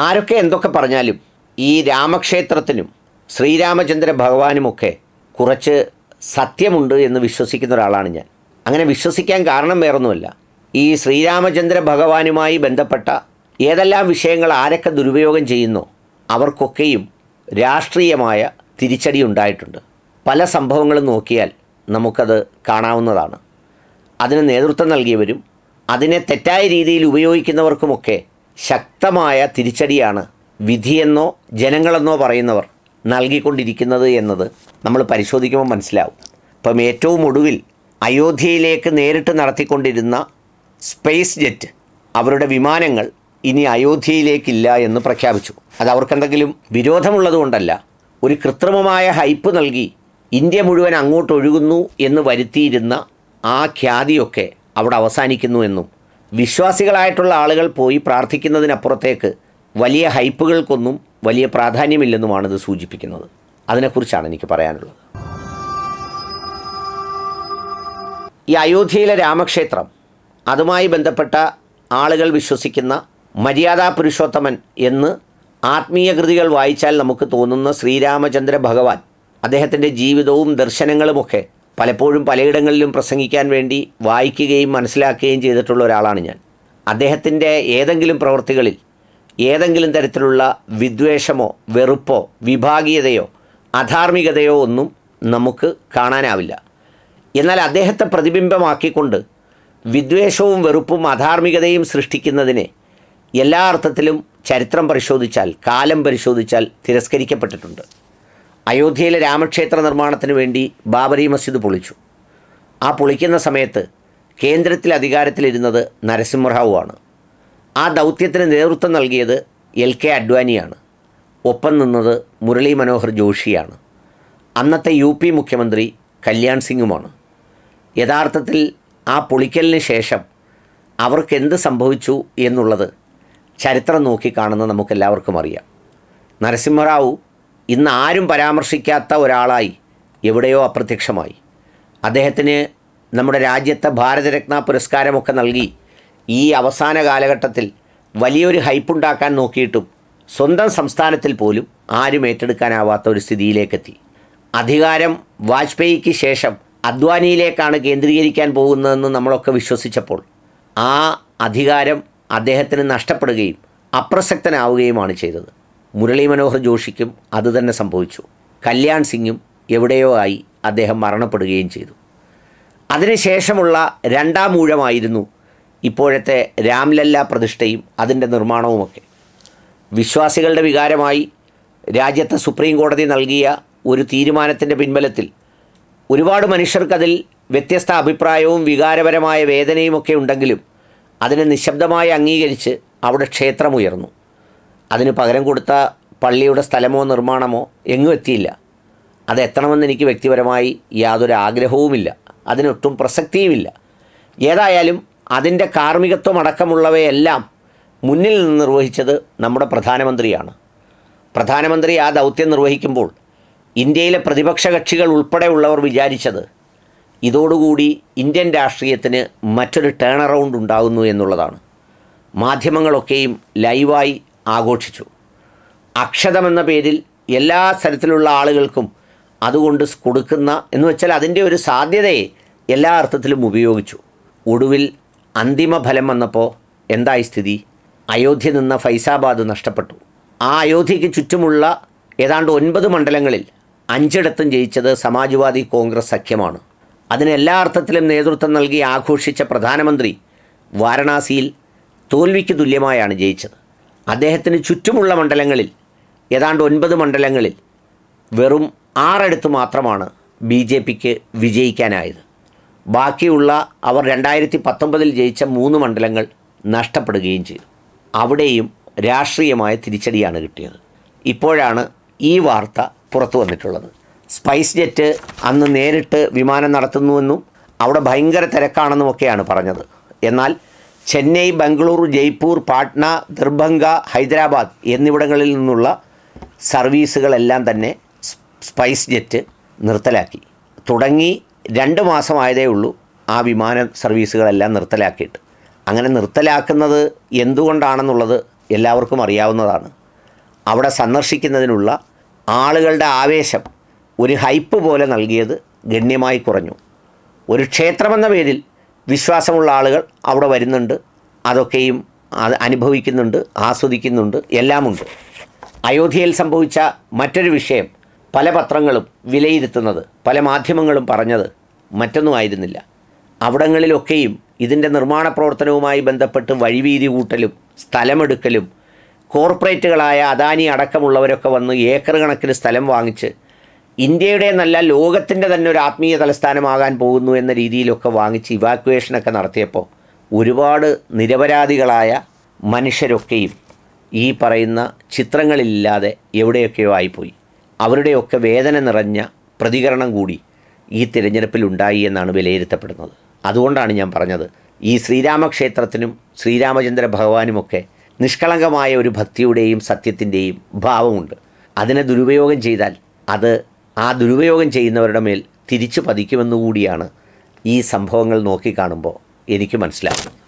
ആരൊക്കെ എന്തൊക്കെ പറഞ്ഞാലും ഈ രാമക്ഷേത്രത്തിനും ശ്രീരാമചന്ദ്ര ഭഗവാനുമൊക്കെ കുറച്ച് സത്യമുണ്ട് എന്ന് വിശ്വസിക്കുന്ന ഒരാളാണ് ഞാൻ. അങ്ങനെ വിശ്വസിക്കാൻ കാരണം വേറൊന്നുമല്ല, ഈ ശ്രീരാമചന്ദ്ര ഭഗവാനുമായി ബന്ധപ്പെട്ട ഏതെല്ലാം വിഷയങ്ങൾ ആരൊക്കെ ദുരുപയോഗം ചെയ്യുന്നോ അവർക്കൊക്കെയും രാഷ്ട്രീയമായ തിരിച്ചടി ഉണ്ടായിട്ടുണ്ട്. പല സംഭവങ്ങളും നോക്കിയാൽ നമുക്കത് കാണാവുന്നതാണ്. അതിന് നേതൃത്വം നൽകിയവരും അതിനെ തെറ്റായ രീതിയിൽ ഉപയോഗിക്കുന്നവർക്കുമൊക്കെ ശക്തമായ തിരിച്ചടിയാണ് വിധിയെന്നോ ജനങ്ങളെന്നോ പറയുന്നവർ നൽകിക്കൊണ്ടിരിക്കുന്നത് എന്നത് നമ്മൾ പരിശോധിക്കുമ്പോൾ മനസ്സിലാവും. ഇപ്പം ഏറ്റവും ഒടുവിൽ അയോധ്യയിലേക്ക് നേരിട്ട് നടത്തിക്കൊണ്ടിരുന്ന സ്പേസ് ജെറ്റ് അവരുടെ വിമാനങ്ങൾ ഇനി അയോധ്യയിലേക്കില്ല എന്ന് പ്രഖ്യാപിച്ചു. അത് അവർക്കെന്തെങ്കിലും വിരോധമുള്ളതുകൊണ്ടല്ല, ഒരു കൃത്രിമമായ ഹൈപ്പ് നൽകി ഇന്ത്യ മുഴുവൻ അങ്ങോട്ടൊഴുകുന്നു എന്ന് വരുത്തിയിരുന്ന ആ ഖ്യാതിയൊക്കെ അവിടെ അവസാനിക്കുന്നു എന്നും വിശ്വാസികളായിട്ടുള്ള ആളുകൾ പോയി പ്രാർത്ഥിക്കുന്നതിനപ്പുറത്തേക്ക് വലിയ ഹൈപ്പുകൾക്കൊന്നും വലിയ പ്രാധാന്യമില്ലെന്നുമാണിത് സൂചിപ്പിക്കുന്നത്. അതിനെക്കുറിച്ചാണ് എനിക്ക് പറയാനുള്ളത്. ഈ അയോധ്യയിലെ രാമക്ഷേത്രം, അതുമായി ബന്ധപ്പെട്ട ആളുകൾ വിശ്വസിക്കുന്ന മര്യാദാ പുരുഷോത്തമൻ എന്ന് ആത്മീയ കൃതികൾ വായിച്ചാൽ നമുക്ക് തോന്നുന്ന ശ്രീരാമചന്ദ്ര ഭഗവാൻ, അദ്ദേഹത്തിൻ്റെ ജീവിതവും ദർശനങ്ങളുമൊക്കെ പലപ്പോഴും പലയിടങ്ങളിലും പ്രസംഗിക്കാൻ വേണ്ടി വായിക്കുകയും മനസ്സിലാക്കുകയും ചെയ്തിട്ടുള്ള ഒരാളാണ് ഞാൻ. അദ്ദേഹത്തിൻ്റെ ഏതെങ്കിലും പ്രവൃത്തികളിൽ ഏതെങ്കിലും തരത്തിലുള്ള വിദ്വേഷമോ വെറുപ്പോ വിഭാഗീയതയോ അധാർമികതയോ ഒന്നും നമുക്ക് കാണാനാവില്ല. എന്നാൽ അദ്ദേഹത്തെ പ്രതിബിംബമാക്കിക്കൊണ്ട് വിദ്വേഷവും വെറുപ്പും അധാർമികതയും സൃഷ്ടിക്കുന്നതിനെ എല്ലാ അർത്ഥത്തിലും ചരിത്രം പരിശോധിച്ചാൽ, കാലം പരിശോധിച്ചാൽ തിരസ്കരിക്കപ്പെട്ടിട്ടുണ്ട്. അയോധ്യയിലെ രാമക്ഷേത്ര നിർമ്മാണത്തിന് വേണ്ടി ബാബരി മസ്ജിദ് പൊളിച്ചു. ആ പൊളിക്കുന്ന സമയത്ത് കേന്ദ്രത്തിൽ അധികാരത്തിലിരുന്നത് നരസിംഹറാവുവാണ്. ആ ദൗത്യത്തിന് നേതൃത്വം നൽകിയത് LK അഡ്വാനിയാണ്. ഒപ്പം നിന്നത് മുരളി മനോഹർ ജോഷിയാണ്. അന്നത്തെ UP മുഖ്യമന്ത്രി കല്യാൺ സിംഗുമാണ്. യഥാർത്ഥത്തിൽ ആ പൊളിക്കലിന് ശേഷം അവർക്കെന്ത് സംഭവിച്ചു എന്നുള്ളത് ചരിത്രം നോക്കി കാണുന്ന നമുക്കെല്ലാവർക്കും അറിയാം. നരസിംഹറാവു ഇന്ന് ആരും പരാമർശിക്കാത്ത ഒരാളായി എവിടെയോ അപ്രത്യക്ഷമായി. അദ്ദേഹത്തിന് നമ്മുടെ രാജ്യത്തെ ഭാരതരത്ന പുരസ്കാരമൊക്കെ നൽകി ഈ അവസാന കാലഘട്ടത്തിൽ വലിയൊരു ഹൈപ്പുണ്ടാക്കാൻ നോക്കിയിട്ടും സ്വന്തം സംസ്ഥാനത്തിൽ പോലും ആരും ഏറ്റെടുക്കാനാവാത്ത ഒരു സ്ഥിതിയിലേക്കെത്തി. അധികാരം വാജ്പേയിക്ക് ശേഷം അദ്വാനിയിലേക്കാണ് കേന്ദ്രീകരിക്കാൻ പോകുന്നതെന്ന് നമ്മളൊക്കെ വിശ്വസിച്ചപ്പോൾ ആ അധികാരം അദ്ദേഹത്തിന് നഷ്ടപ്പെടുകയും അപ്രസക്തനാവുകയുമാണ് ചെയ്തത്. മുരളി മനോഹർ ജോഷിക്കും അതുതന്നെ സംഭവിച്ചു. കല്യാൺ സിംഗും എവിടെയോ ആയി അദ്ദേഹം മരണപ്പെടുകയും ചെയ്തു. അതിനുശേഷമുള്ള രണ്ടാം ഊഴമായിരുന്നു ഇപ്പോഴത്തെ രാംലല്ല പ്രതിഷ്ഠയും അതിൻ്റെ നിർമ്മാണവുമൊക്കെ. വിശ്വാസികളുടെ വികാരമായി രാജ്യത്തെ സുപ്രീം കോടതി നൽകിയ ഒരു തീരുമാനത്തിൻ്റെ പിൻബലത്തിൽ ഒരുപാട് മനുഷ്യർക്കതിൽ വ്യത്യസ്ത അഭിപ്രായവും വികാരപരമായ വേദനയുമൊക്കെ ഉണ്ടെങ്കിലും അതിനെ നിശബ്ദമായി അംഗീകരിച്ച് അവിടെ ക്ഷേത്രമുയർന്നു. അതിന് പകരം കൊടുത്ത പള്ളിയുടെ സ്ഥലമോ നിർമ്മാണമോ എങ്ങും എത്തിയില്ല. അത് എത്തണമെന്ന് എനിക്ക് വ്യക്തിപരമായി യാതൊരു ആഗ്രഹവുമില്ല, അതിനൊട്ടും പ്രസക്തിയുമില്ല. ഏതായാലും അതിൻ്റെ കാർമ്മികത്വം അടക്കമുള്ളവയെല്ലാം മുന്നിൽ നിന്ന് നിർവഹിച്ചത് നമ്മുടെ പ്രധാനമന്ത്രിയാണ്. പ്രധാനമന്ത്രി ആ ദൗത്യം നിർവഹിക്കുമ്പോൾ ഇന്ത്യയിലെ പ്രതിപക്ഷ കക്ഷികൾ ഉൾപ്പെടെയുള്ളവർ വിചാരിച്ചത് ഇതോടുകൂടി ഇന്ത്യൻ രാഷ്ട്രീയത്തിന് മറ്റൊരു ടേൺ അറൗണ്ട് ഉണ്ടാകുന്നു എന്നുള്ളതാണ്. മാധ്യമങ്ങളൊക്കെയും ലൈവായി ആഘോഷിച്ചു. അക്ഷതമെന്ന പേരിൽ എല്ലാ തരത്തിലുള്ള ആളുകൾക്കും അതുകൊണ്ട് കൊടുക്കുന്ന എന്ന് വെച്ചാൽ അതിൻ്റെ ഒരു സാധ്യതയെ എല്ലാ അർത്ഥത്തിലും ഉപയോഗിച്ചു. ഒടുവിൽ അന്തിമ ഫലം വന്നപ്പോൾ എന്തായി സ്ഥിതി? അയോധ്യ നിന്ന ഫൈസാബാദ് നഷ്ടപ്പെട്ടു. ആ അയോധ്യയ്ക്ക് ചുറ്റുമുള്ള ഏതാണ്ട് 9 മണ്ഡലങ്ങളിൽ 5 ജയിച്ചത് സമാജ്വാദി കോൺഗ്രസ് സഖ്യമാണ്. അതിനെല്ലാ അർത്ഥത്തിലും നേതൃത്വം നൽകി ആഘോഷിച്ച പ്രധാനമന്ത്രി വാരണാസിയിൽ തോൽവിക്ക് തുല്യമായാണ് ജയിച്ചത്. അദ്ദേഹത്തിന് ചുറ്റുമുള്ള മണ്ഡലങ്ങളിൽ ഏതാണ്ട് 9 മണ്ഡലങ്ങളിൽ വെറും 6 മാത്രമാണ് BJPക്ക് വിജയിക്കാനായത്. ബാക്കിയുള്ള അവർ 2019 ജയിച്ച 3 മണ്ഡലങ്ങൾ നഷ്ടപ്പെടുകയും ചെയ്തു. അവിടെയും രാഷ്ട്രീയമായ തിരിച്ചടിയാണ് കിട്ടിയത്. ഇപ്പോഴാണ് ഈ വാർത്ത പുറത്തു വന്നിട്ടുള്ളത്. സ്പൈസ് ജെറ്റ് അന്ന് നേരിട്ട് വിമാനം നടത്തുന്നുവെന്നും അവിടെ ഭയങ്കര തിരക്കാണെന്നുമൊക്കെയാണ് പറഞ്ഞത്. എന്നാൽ ചെന്നൈ, ബംഗളൂർ, ജയ്പൂർ, പാട്ന, ദർഭംഗ, ഹൈദരാബാദ് എന്നിവിടങ്ങളിൽ നിന്നുള്ള സർവീസുകളെല്ലാം തന്നെ സ്പൈസ് ജെറ്റ് നിർത്തലാക്കി. തുടങ്ങി 2 മാസമായതേ ഉള്ളൂ ആ വിമാന സർവീസുകളെല്ലാം നിർത്തലാക്കിയിട്ട്. അങ്ങനെ നിർത്തലാക്കുന്നത് എന്തുകൊണ്ടാണെന്നുള്ളത് എല്ലാവർക്കും അറിയാവുന്നതാണ്. അവിടെ സന്ദർശിക്കുന്നതിനുള്ള ആളുകളുടെ ആവേശം ഒരു ഹൈപ്പ് പോലെ നൽകിയത് ഗണ്യമായി കുറഞ്ഞു. ഒരു ക്ഷേത്രമെന്ന പേരിൽ വിശ്വാസമുള്ള ആളുകൾ അവിടെ വരുന്നുണ്ട്, അതൊക്കെയും അനുഭവിക്കുന്നുണ്ട്, ആസ്വദിക്കുന്നുണ്ട്, എല്ലാമുണ്ട്. അയോധ്യയിൽ സംഭവിച്ച മറ്റൊരു വിഷയം പല പത്രങ്ങളും വിലയിരുത്തുന്നത്, പല മാധ്യമങ്ങളും പറഞ്ഞത് മറ്റൊന്നുമായിരുന്നില്ല. അവിടങ്ങളിലൊക്കെയും ഇതിൻ്റെ നിർമ്മാണ പ്രവർത്തനവുമായി ബന്ധപ്പെട്ട് വഴിവീതി കൂട്ടലും സ്ഥലമെടുക്കലും കോർപ്പറേറ്റുകളായ അദാനി അടക്കമുള്ളവരൊക്കെ വന്ന് ഏക്കർ കണക്കിന് സ്ഥലം വാങ്ങിച്ച് ഇന്ത്യയുടെ നല്ല ലോകത്തിൻ്റെ തന്നെ ഒരു ആത്മീയ തലസ്ഥാനമാകാൻ പോകുന്നു എന്ന രീതിയിലൊക്കെ വാങ്ങിച്ച് ഇവാക്യുവേഷനൊക്കെ നടത്തിയപ്പോൾ ഒരുപാട് നിരപരാധികളായ മനുഷ്യരൊക്കെയും ഈ പറയുന്ന ചിത്രങ്ങളില്ലാതെ എവിടെയൊക്കെയോ ആയിപ്പോയി. അവരുടെയൊക്കെ വേദന നിറഞ്ഞ പ്രതികരണം കൂടി ഈ തിരഞ്ഞെടുപ്പിൽ ഉണ്ടായി എന്നാണ് വിലയിരുത്തപ്പെടുന്നത്. അതുകൊണ്ടാണ് ഞാൻ പറഞ്ഞത്, ഈ ശ്രീരാമക്ഷേത്രത്തിനും ശ്രീരാമചന്ദ്ര ഭഗവാനുമൊക്കെ നിഷ്കളങ്കമായ ഒരു ഭക്തിയുടെയും സത്യത്തിൻ്റെയും ഭാവമുണ്ട്. അതിനെ ദുരുപയോഗം ചെയ്താൽ അത് ആ ദുരുപയോഗം ചെയ്യുന്നവരുടെ മേൽ തിരിച്ചു പതിക്കുമെന്നുകൂടിയാണ് ഈ സംഭവങ്ങൾ നോക്കിക്കാണുമ്പോൾ എനിക്ക് മനസ്സിലാകുന്നത്.